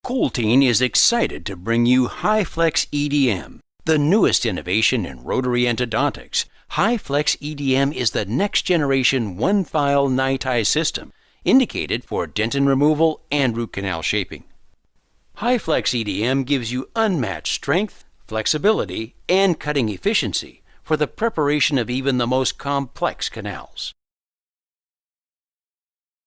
Colteen is excited to bring you Hyflex EDM, the newest innovation in rotary endodontics. Hyflex EDM is the next-generation one-file NiTi system, indicated for dentin removal and root canal shaping. Hyflex EDM gives you unmatched strength, flexibility, and cutting efficiency for the preparation of even the most complex canals.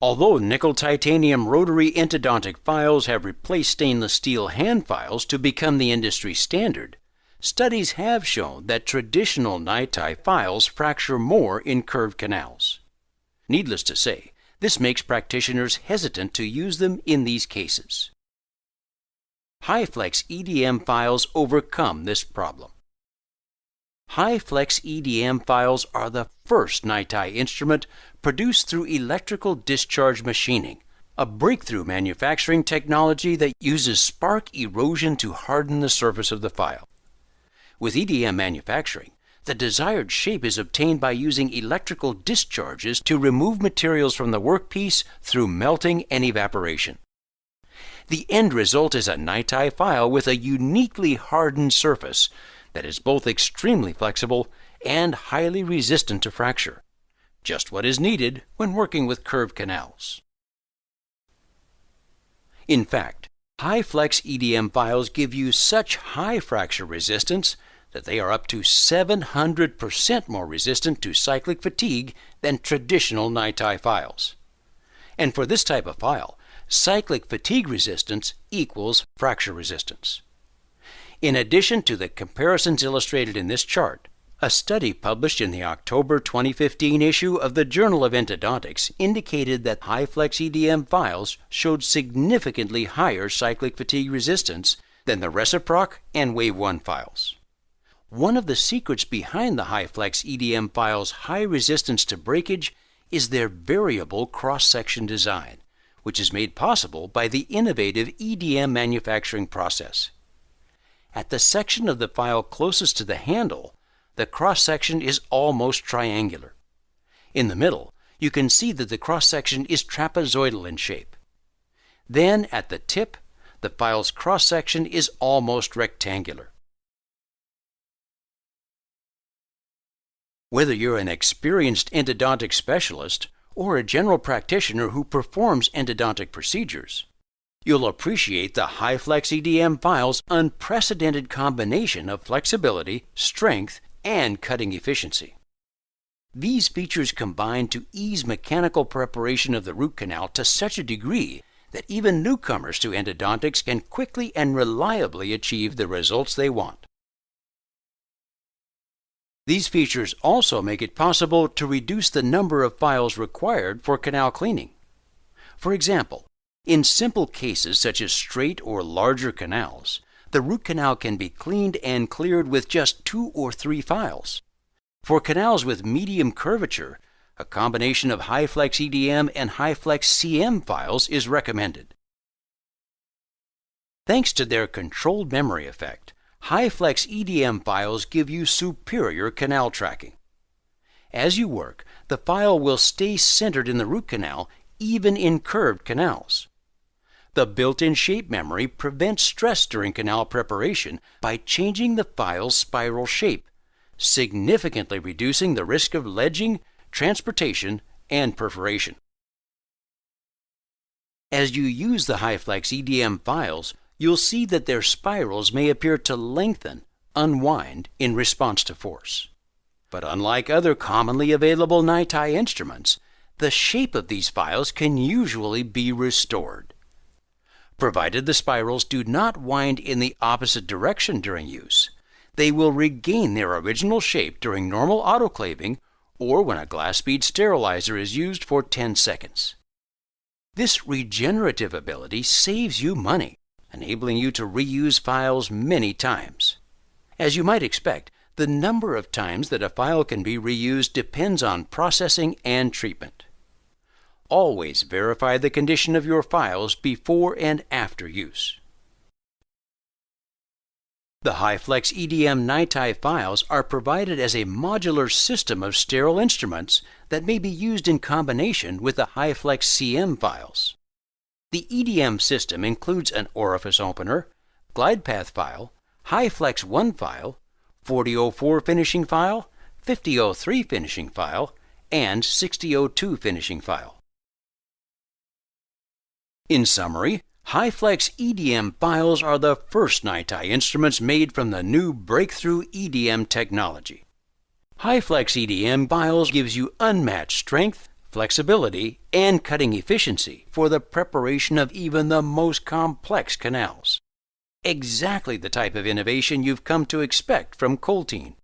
Although nickel-titanium rotary endodontic files have replaced stainless steel hand files to become the industry standard, studies have shown that traditional NiTi files fracture more in curved canals. Needless to say, this makes practitioners hesitant to use them in these cases. Hyflex EDM files overcome this problem. Hyflex EDM files are the first NiTi instrument produced through electrical discharge machining, a breakthrough manufacturing technology that uses spark erosion to harden the surface of the file. With EDM manufacturing, the desired shape is obtained by using electrical discharges to remove materials from the workpiece through melting and evaporation. The end result is a NiTi file with a uniquely hardened surface that is both extremely flexible and highly resistant to fracture, just what is needed when working with curved canals. In fact, Hyflex EDM files give you such high fracture resistance that they are up to 700% more resistant to cyclic fatigue than traditional NiTi files. And for this type of file, cyclic fatigue resistance equals fracture resistance. In addition to the comparisons illustrated in this chart, a study published in the October 2015 issue of the Journal of Endodontics indicated that Hyflex EDM files showed significantly higher cyclic fatigue resistance than the reciproc and Wave 1 files. One of the secrets behind the Hyflex EDM files' high resistance to breakage is their variable cross-section design, which is made possible by the innovative EDM manufacturing process. At the section of the file closest to the handle, the cross-section is almost triangular. In the middle, you can see that the cross-section is trapezoidal in shape. Then, at the tip, the file's cross-section is almost rectangular. Whether you're an experienced endodontic specialist or a general practitioner who performs endodontic procedures, you'll appreciate the Hyflex EDM file's unprecedented combination of flexibility, strength, and cutting efficiency. These features combine to ease mechanical preparation of the root canal to such a degree that even newcomers to endodontics can quickly and reliably achieve the results they want. These features also make it possible to reduce the number of files required for canal cleaning. For example, in simple cases such as straight or larger canals, the root canal can be cleaned and cleared with just 2 or 3 files. For canals with medium curvature, a combination of Hyflex EDM and Hyflex CM files is recommended. Thanks to their controlled memory effect, Hyflex EDM files give you superior canal tracking. As you work, the file will stay centered in the root canal even in curved canals. The built-in shape memory prevents stress during canal preparation by changing the file's spiral shape, significantly reducing the risk of ledging, transportation, and perforation. As you use the Hyflex EDM files, you'll see that their spirals may appear to lengthen, unwind in response to force. But unlike other commonly available NiTi instruments, the shape of these files can usually be restored. Provided the spirals do not wind in the opposite direction during use, they will regain their original shape during normal autoclaving or when a glass bead sterilizer is used for 10 seconds. This regenerative ability saves you money, enabling you to reuse files many times. As you might expect, the number of times that a file can be reused depends on processing and treatment. Always verify the condition of your files before and after use. The Hyflex EDM NiTi files are provided as a modular system of sterile instruments that may be used in combination with the Hyflex CM files. The EDM system includes an orifice opener, glide path file, Hyflex 1 file, 4004 finishing file, 5003 finishing file, and 6002 finishing file. In summary, Hyflex EDM files are the first NiTi instruments made from the new breakthrough EDM technology. Hyflex EDM files gives you unmatched strength, flexibility, and cutting efficiency for the preparation of even the most complex canals. Exactly the type of innovation you've come to expect from Coltine.